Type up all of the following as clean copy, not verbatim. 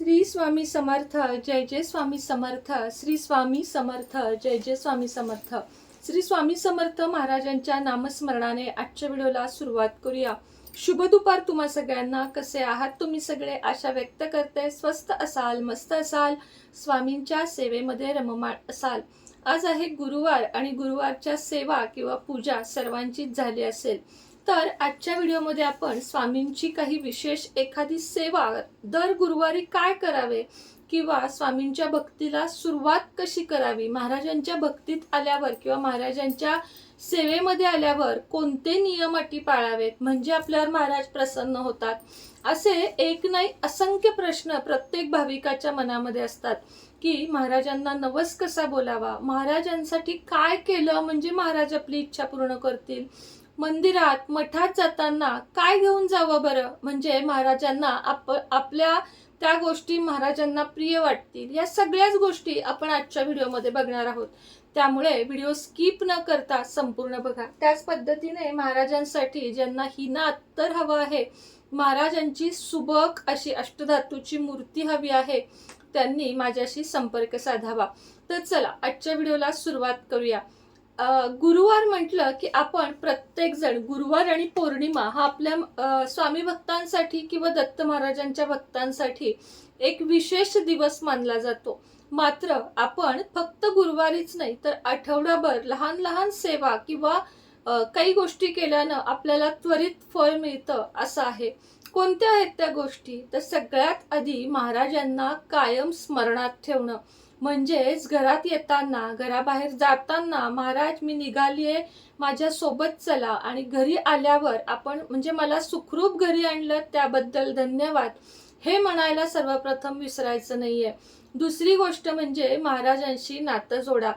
श्री स्वामी समर्थ जय जय स्वामी समर्थ श्री स्वामी समर्थ जय जय स्वामी समर्थ श्री स्वामी समर्थ महाराजांच्या नामस्मरणाने आजच्या व्हिडिओला सुरुवात करूया। शुभ दुपार तुम्हा सगळ्यांना। कसे आहात तुम्ही सगळे? आशा व्यक्त करते स्वस्थ असाल, मस्त असाल, स्वामींच्या सेवेमध्ये रममाण असाल। आज आहे गुरुवार आणि गुरुवारच्या सेवा किंवा पूजा सर्वांचीच झाली असेल। तर आजच्या व्हिडिओमध्ये आपण स्वामींची काही विशेष एखादी सेवा दर गुरुवारी काय करावे किंवा स्वामींच्या भक्तीला सुरुवात कशी करावी, महाराजांच्या भक्तीत आल्यावर किंवा महाराजांच्या सेवेमध्ये आल्यावर कोणते नियम अटी पाळावेत म्हणजे आपल्यावर महाराज प्रसन्न होतात, असे एक नाही असंख्य प्रश्न प्रत्येक भाविकाच्या मनामध्ये असतात की महाराजांना नवस कसा बोलावा, महाराजांसाठी काय केलं म्हणजे महाराज आपली इच्छा पूर्ण करतील, मंदिरात मठात जाताना काय घेऊन जावं बरं म्हणजे महाराजांना आपल्या त्या गोष्टी महाराजांना प्रिय वाटतील। या सगळ्याच गोष्टी आपण आजच्या व्हिडिओमध्ये बघणार आहोत, त्यामुळे व्हिडिओ स्किप न करता संपूर्ण बघा। त्याच पद्धतीने महाराजांसाठी ज्यांना हिना अत्तर हवं आहे, महाराजांची सुबक अशी अष्टधातूची मूर्ती हवी आहे, त्यांनी माझ्याशी संपर्क साधावा। तर चला आजच्या व्हिडिओला सुरुवात करूया। गुरुवार म्हटलं की आपण प्रत्येक जण गुरुवार आणि पौर्णिमा हा आपल्या स्वामी भक्तांसाठी किंवा दत्त महाराजांच्या भक्तांसाठी एक विशेष दिवस मानला जातो। मात्र आपण फक्त गुरुवारीच नाही तर आठवडाभर लहान लहान सेवा किंवा काही गोष्टी केल्यानं आपल्याला त्वरित फळ मिळतं असं आहे। कोणत्या आहेत त्या गोष्टी? तर सगळ्यात आधी महाराजांना कायम स्मरणात ठेवणं, म्हणजेच घरात येताना घराबाहेर जाताना महाराज मी निघालीये माझ्या सोबत चला, आणि घरी आल्यावर आपण म्हणजे मला सुखरूप घरी आणलं त्याबद्दल धन्यवाद हे म्हणायला सर्वप्रथम विसरायचं नाहीये। दुसरी गोष्ट म्हणजे महाराजांशी नातं जोडा।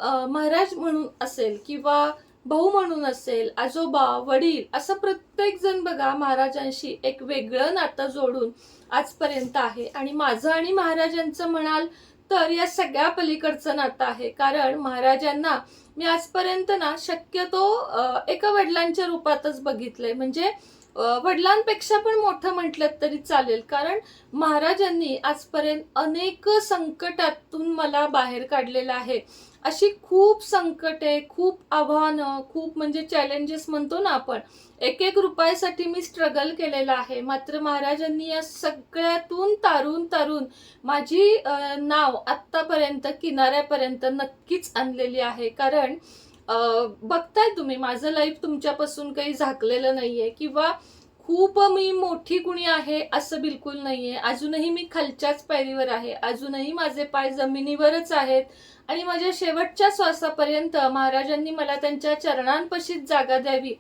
महाराज म्हणून असेल किंवा भाऊ म्हणून असेल, आजोबा वडील असं प्रत्येक जण बघा महाराजांशी एक वेगळं नातं जोडून आजपर्यंत आहे, आणि माझं आणि महाराजांचं म्हणाल तर या सगळ्या पलीकडचं नातं आहे। कारण महाराजांना मी आजपर्यंत ना शक्यतो एका वडिलांच्या रूपातच बघितलंय, म्हणजे वडिलांपेक्षा पण मोठं म्हटलं तरी चालेल, कारण महाराजांनी आजपर्यंत अनेक संकटातून मला बाहेर काढलेलं आहे। अशी खूप संकटे, खूप आव्हानं, खूप म्हणजे चॅलेंजेस म्हणतो ना आपण, एक एक रुपयासाठी मी स्ट्रगल केलेला आहे। मात्र महाराजांनी या सगळ्यातून तारून माझी नाव आत्तापर्यंत किनाऱ्यापर्यंत नक्कीच आणलेली आहे। कारण बघताय तुम्ही माझं लाईफ तुमच्यापासून काही झाकलेलं नाहीये किंवा खूप मी मोठी कुणी आहे असं बिलकुल नाहीये। अजूनही मी खालच्याच पायरीवर आहे, अजूनही माझे पाय जमिनीवरच आहेत, आणि माझ्या शेवटच्या श्वासापर्यंत महाराजांनी मला त्यांच्या चरणांपाशीच जागा द्यावी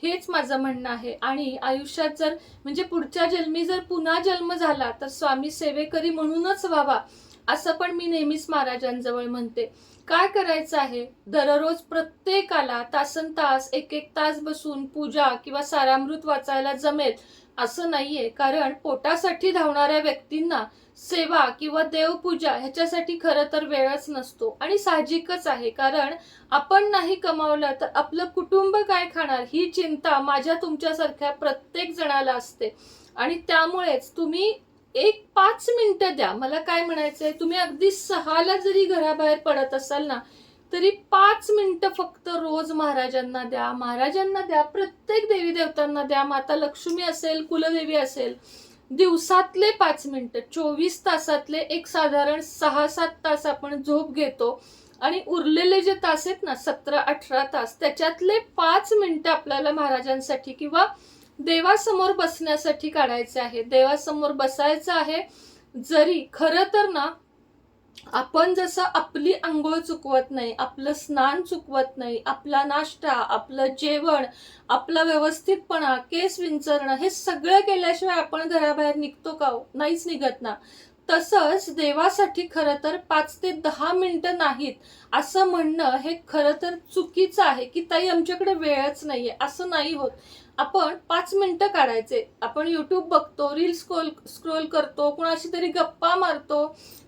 हेच माझं म्हणणं आहे। आणि आयुष्यात जर म्हणजे पुढच्या जन्मी जर पुन्हा जन्म झाला तर स्वामी सेवेकरी म्हणूनच व्हावा असं पण मी नेहमीच महाराजांजवळ म्हणते। काय करायचं आहे? दररोज प्रत्येकाला तासन तास एक एक तास बसून पूजा किंवा सारामृत वाचायला जमेल असं नाहीये, कारण पोटासाठी धावणाऱ्या व्यक्तींना सेवा किंवा देवपूजा ह्याच्यासाठी खरं तर वेळच नसतो, आणि साहजिकच आहे, कारण आपण नाही कमावलं तर आपलं कुटुंब काय खाणार ही चिंता माझ्या तुमच्यासारख्या प्रत्येक जणाला असते। आणि त्यामुळेच तुम्ही एक 5 मिनिटं द्या। मला काय म्हणायचंय, तुम्ही अगदी 6ला जरी घराबाहेर पडत असाल ना तरी 5 मिनिटं फक्त रोज महाराजांना द्या, महाराजांना द्या, प्रत्येक देवी देवतांना द्या, माता लक्ष्मी असेल, कुलदेवी असेल, दिवसातले 5 मिनिटं, 24 तासातले एक साधारण 6-7 तास आपण झोप घेतो, आणि उरलेले जे तास आहेत ना 17-18 तास त्याच्यातले 5 मिनिटं आपल्याला महाराजांसाठी किंवा देवासमोर बसण्यासाठी काढायचे आहे। देवासमोर बसायचं आहे। जरी खरं तर ना आपण जसं आपली आंघोळ चुकवत नाही, आपलं स्नान चुकवत नाही, आपला नाश्ता, आपलं जेवण, आपला व्यवस्थितपणा, केस विंचरणं हे सगळं केल्याशिवाय आपण घराबाहेर निघतो का? नाहीच निघत ना। तसंच देवासाठी खरं तर 5 ते 10 मिनिटं नाहीत असं म्हणणं हे खरं तर चुकीचं आहे की ताई आमच्याकडे वेळच नाहीये, असं नाही होत। आपण 5 मिनिटं काढायचे। आपण युट्यूब बघतो, रील स्क्रोल करतो, कुणाशी तरी गप्पा मारतो,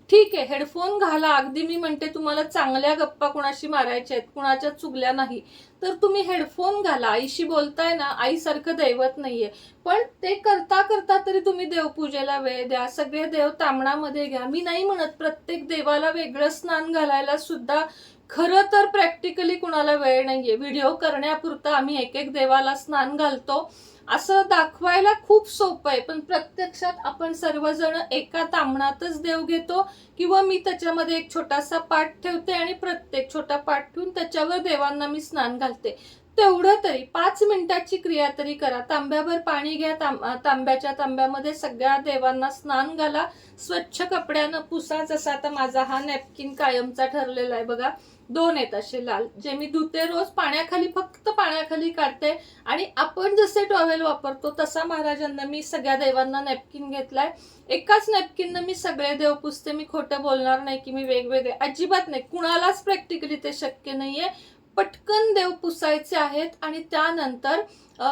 ठीक आहे, हेडफोन घाला. अगदी मी म्हणते तुम्हाला चांगल्या गप्पा कुणाशी मारायच्या आहेत, कुणाच्या चुगल्या नाही, तर तुम्ही हेडफोन घाला. आईशी बोलताय ना, आईसारखं दैवत नाहीये. पण ते करता करता तरी तुम्ही देवपूजेला वेळ द्या. सगळे देव तामणामध्ये घ्या. मी नाही म्हणत प्रत्येक देवाला वेगळं स्नान घालायला सुद्धा खरं तर प्रॅक्टिकली कुणाला वेळ नाहीये. व्हिडिओ करण्यापुरता आम्ही एक एक देवाला स्नान घालतो असं दाखवायला खूप सोपं आहे, पण प्रत्यक्षात आपण सर्वजण एका तामणातच देव घेतो, किंवा मी त्याच्यामध्ये एक छोटासा पाट ठेवते आणि प्रत्येक छोटा पाट ठेवून त्याच्यावर देवांना मी स्नान घालते. तेवढं तरी 5 मिनिटाची क्रिया तरी करा. तांब्याभर पाणी घ्या, तांब्याच्या तांब्यामध्ये सगळ्या देवांना स्नान घाला, स्वच्छ कपड्यानं पुसा. जसा आता माझा हा नॅपकिन कायमचा ठरलेला आहे बघा, 2 आहेत असे लाल, जे मी धुते रोज पाण्याखाली, फक्त पाण्याखाली काढते. आणि आपण जसे टॉवेल वापरतो तसा महाराजांना मी सगळ्या देवांना नॅपकिन घेतलाय. एकाच नॅपकिननं मी सगळे देव पुसते. मी खोटं बोलणार नाही की मी वेगवेगळे, अजिबात नाही. कुणालाच प्रॅक्टिकली ते शक्य नाहीये. पटकन देव पुसायचे आहेत आणि त्यानंतर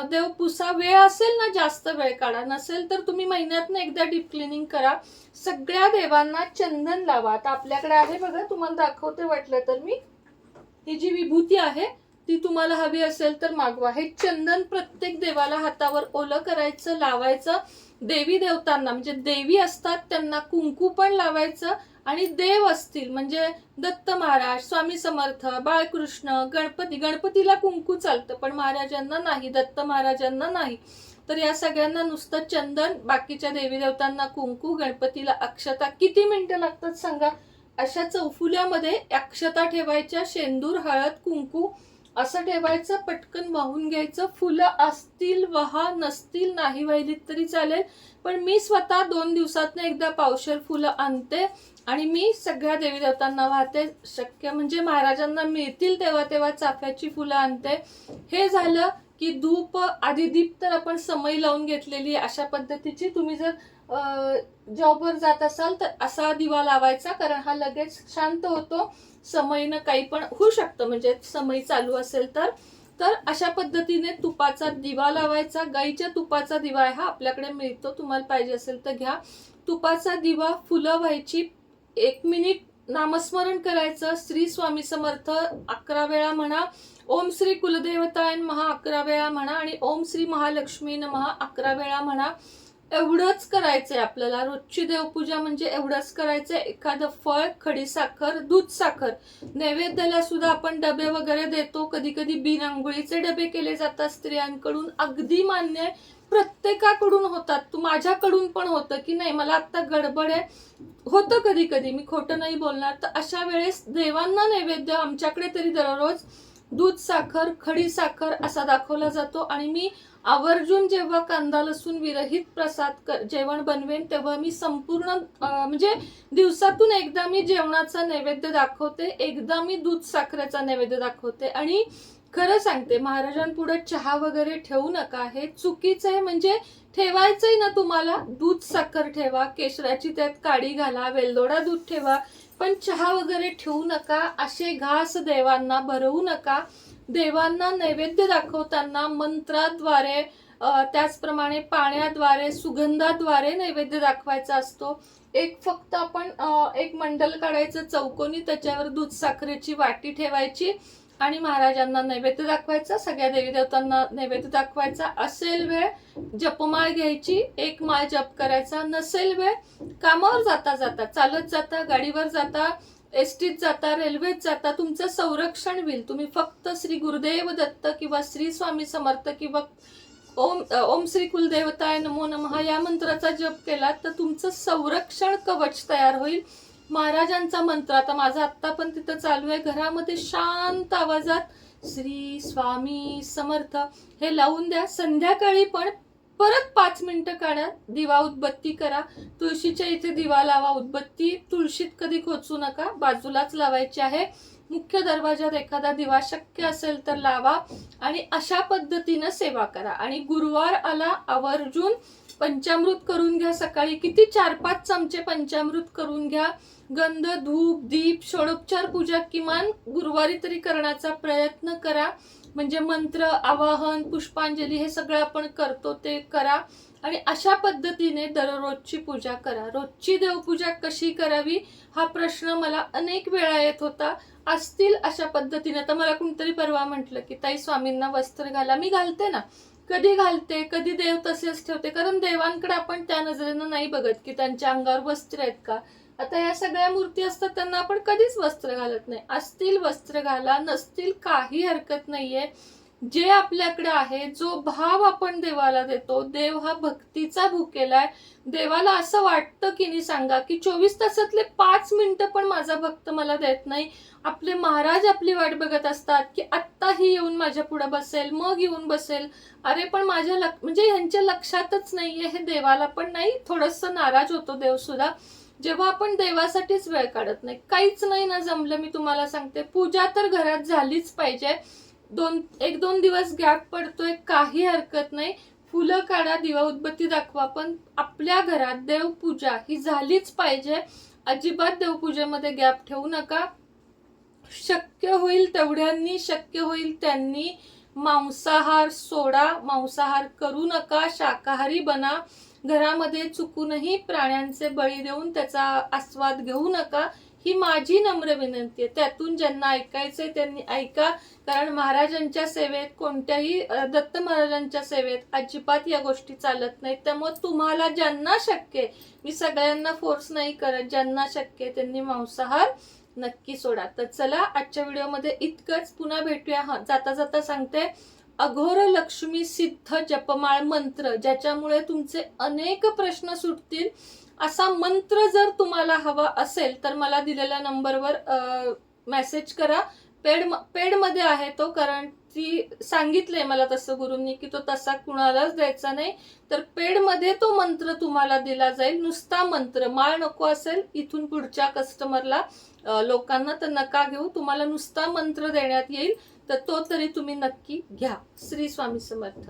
देव पुसा. वेळ असेल ना जास्त वेळ काढा, नसेल तर तुम्ही महिन्यातनं एकदा डीप क्लिनिंग करा. सगळ्या देवांना चंदन लावा. आता आपल्याकडे आहे बघा, तुम्हाला दाखवते वाटलं तर मी, ही जी विभूती आहे ती तुम्हाला हवी असेल तर मागवा. हे चंदन प्रत्येक देवाला हातावर ओलं करायचं, लावायचं. देवी देवतांना म्हणजे देवी असतात त्यांना कुंकू पण लावायचं. आणि देव असतील म्हणजे दत्त महाराज, स्वामी समर्थ, बाळकृष्ण, गणपतीला कुंकू चालतं पण महाराजांना नाही, दत्त महाराजांना नाही. तर या सगळ्यांना नुसतं चंदन, बाकीच्या देवी देवतांना कुंकू, गणपतीला अक्षता. किती मिनिटं लागतात सांगा? अशा चौफुल्यामध्ये अक्षता ठेवायच्या, शेंदूर, हळद, कुंकू असं ठेवायचं. पटकन वाहून घ्यायचं. फुलं असतील वहा, नसतील नाही वाहिलीत तरी चालेल, पण मी स्वतः 2 दिवसातनं एकदा पावशेर फुलं आणते आणि मी सगळ्या देवी देवतांना वाहते. शक्य म्हणजे महाराजांना मिळतील तेव्हा तेव्हा चाफ्याची फुलं आणते. हे झालं की धूप, आधी दीप तर आपण समई लावून घेतलेली अशा पद्धतीची. तुम्ही जर जॉबवर जात असाल तर असा दिवा लावायचा, कारण हा लगेच शांत होतो. समईनं काही पण होऊ शकतं, म्हणजे समई चालू असेल तर. तर अशा पद्धतीने तुपाचा दिवा लावायचा. गाईच्या तुपाचा दिवा आहे हा, आपल्याकडे मिळतो, तुम्हाला पाहिजे असेल तर घ्या. तुपाचा दिवा, फुलं व्हायची. 1 मिनिट नामस्मरण करायचं. श्री स्वामी समर्थ 11 वेळा म्हणा, ओम श्री कुलदेवताय नमः 11 वेळा म्हणा, आणि ओम श्री महालक्ष्मी नमः 11 वेळा म्हणा. एवढंच करायचंय आपल्याला. रोजची देवपूजा म्हणजे एवढंच करायचंय. एखादं फळ, खडीसाखर, दूध साखर. नैवेद्याला सुद्धा आपण डबे वगैरे देतो. कधी कधी बिन आंघोळीचे डबे केले जातात स्त्रियांकडून. अगदी मान्य आहे, प्रत्येकाकडून होतात. तू माझ्याकडून पण होतं की नाही, मला आता गडबड आहे, होतं कधी कधी, मी खोटं नाही बोलणार. तर अशा वेळेस देवांना नैवेद्य आमच्याकडे तरी दररोज दूध साखर, खडी साखर असा दाखवला जातो. आणि मी आवर्जून जेव्हा कांदा लसूण विरहित प्रसाद जेवण बनवेन तेव्हा मी संपूर्ण म्हणजे दिवसातून एकदा मी जेवणाचा नैवेद्य दाखवते, एकदा मी दूध साखरेचा नैवेद्य दाखवते. आणि खरं सांगते, महाराजांपुढे चहा वगैरे ठेवू नका, हे चुकीचं आहे. म्हणजे ठेवायचंय ना तुम्हाला, दूध साखर ठेवा, केशराची त्यात काडी घाला, वेलदोडा दूध ठेवा, पण चहा वगैरे ठेवू नका. असे घास देवांना भरवू नका. देवांना नैवेद्य दाखवताना मंत्राद्वारे, त्याचप्रमाणे पाण्याद्वारे, सुगंधाद्वारे नैवेद्य दाखवायचा असतो. एक फक्त आपण एक मंडल काढायचं चौकोनी, त्याच्यावर दूध साखरेची वाटी ठेवायची आणि महाराजांना नैवेद्य दाखवायचा, सगळ्या देवी देवतांना नैवेद्य दाखवायचा. असेल वेळ जपमाळ घ्यायची, 1 माळ जप करायचा. नसेल वेळ कामावर जाता जाता, चालत जाता, गाडीवर जाता, एसटीत जाता, रेल्वेत जाता, तुमचं संरक्षण होईल. तुम्ही फक्त श्री गुरुदेव दत्त किंवा श्री स्वामी समर्थ किंवा ओम श्री कुलदेवताय नमो नमः या मंत्राचा जप केला तर तुमचं संरक्षण कवच तयार होईल. महाराजांचा मंत्र आता माझा आत्ता पण तिथं चालू आहे, घरामध्ये शांत आवाजात श्री स्वामी समर्थ हे लावून द्या. संध्याकाळी पण परत 5 मिनिटं काढा, दिवा उदबत्ती करा. तुळशीच्या इथे दिवा लावा. उदबत्ती तुळशीत कधी खोचू नका, बाजूलाच लावायची आहे. मुख्य दरवाजात एखादा दिवा शक्य असेल तर लावा आणि अशा पद्धतीनं सेवा करा. आणि गुरुवार आला, आवर्जून पंचामृत करून घ्या. सकाळी किती 4-5 चमचे पंचामृत करून घ्या. गंध, धूप, दीप, षोडोपचार पूजा किमान गुरुवारी तरी करण्याचा प्रयत्न करा. म्हणजे मंत्र, आवाहन, पुष्पांजली हे सगळं आपण करतो ते करा. आणि अशा पद्धतीने दररोजची पूजा करा. रोजची देवपूजा कशी करावी हा प्रश्न मला अनेक वेळा येत होता. असतील अशा पद्धतीने. आता मला कोणतरी परवा म्हटलं की ताई स्वामींना वस्त्र घाला. मी घालते ना, कधी घालते, कधी देव तसेच ठेवते, कारण देवांकडे आपण त्या नजरेनं नाही बघत की त्यांच्या अंगावर वस्त्र आहेत का. आता या सगळ्या मूर्ती असतात त्यांना आपण कधीच वस्त्र घालत नाही. असतील वस्त्र घाला, नसतील काही हरकत नाहीये. जे आपल्याकडे आहे, जो भाव आपण देवाला देतो, देव हा भक्तीचा भुकेला आहे. देवाला असं वाटतं की नाही सांगा, की 24 तासातले 5 मिनिटं पण माझा भक्त मला देत नाही. आपले महाराज आपली वाट बघत असतात की आत्ता ही येऊन माझ्या पुढे बसेल, मग येऊन बसेल. अरे पण माझ्या म्हणजे ह्यांच्या लक्षातच नाहीये, हे देवाला पण नाही. थोडंसं नाराज होतो देव सुद्धा जेव्हा आपण देवासाठीच वेळ काढत नाही. काहीच नाही ना जमलं, मी तुम्हाला सांगते, पूजा तर घरात झालीच पाहिजे. 1-2 दिवस गॅप पडतोय, काही हरकत नाही. फुलं काढा, दिवा उदबत्ती दाखवा, पण आपल्या घरात देवपूजा ही झालीच पाहिजे. अजिबात देवपूजेमध्ये गॅप ठेवू नका. शक्य होईल तेवढ्यांनी, शक्य होईल त्यांनी मांसाहार सोडा. मांसाहार करू नका, शाकाहारी बना. घरामध्ये चुकूनही प्राण्यांचे बळी देऊन त्याचा आस्वाद घेऊ नका. ही माझी नम्र विनंती आहे. त्यातून ज्यांना ऐकायचंय त्यांनी ऐका, कारण महाराजांच्या सेवेत, कोणत्याही दत्त महाराजांच्या सेवेत अजिबात या गोष्टी चालत नाहीत. त्यामुळे तुम्हाला ज्यांना शक्य आहे, मी सगळ्यांना फोर्स नाही करत, ज्यांना शक्य आहे त्यांनी मांसाहार नक्की सोडा. तर चला, आजच्या व्हिडिओमध्ये इतकंच. पुन्हा भेटूया. जाता जाता सांगते, अघोर लक्ष्मी सिद्ध जपमाळ मंत्र, ज्याच्यामुळे तुमचे अनेक प्रश्न सुटतील, असा मंत्र जर तुम्हाला हवा असेल तर मला दिलेल्या नंबरवर मेसेज करा. पेड मध्ये आहे तो, कारण ती सांगितलंय मला तसं गुरूंनी की तो तसा कुणालाच द्यायचा नाही. तर पेड मध्ये तो मंत्र तुम्हाला दिला जाईल. नुसता मंत्र, माळ नको असेल इथून पुढच्या कस्टमरला, लोकांना तर नका घेऊ. तुम्हाला नुसता मंत्र देण्यात येईल, तर तो तरी तुम्ही नक्की घ्या. श्री स्वामी समर्थ.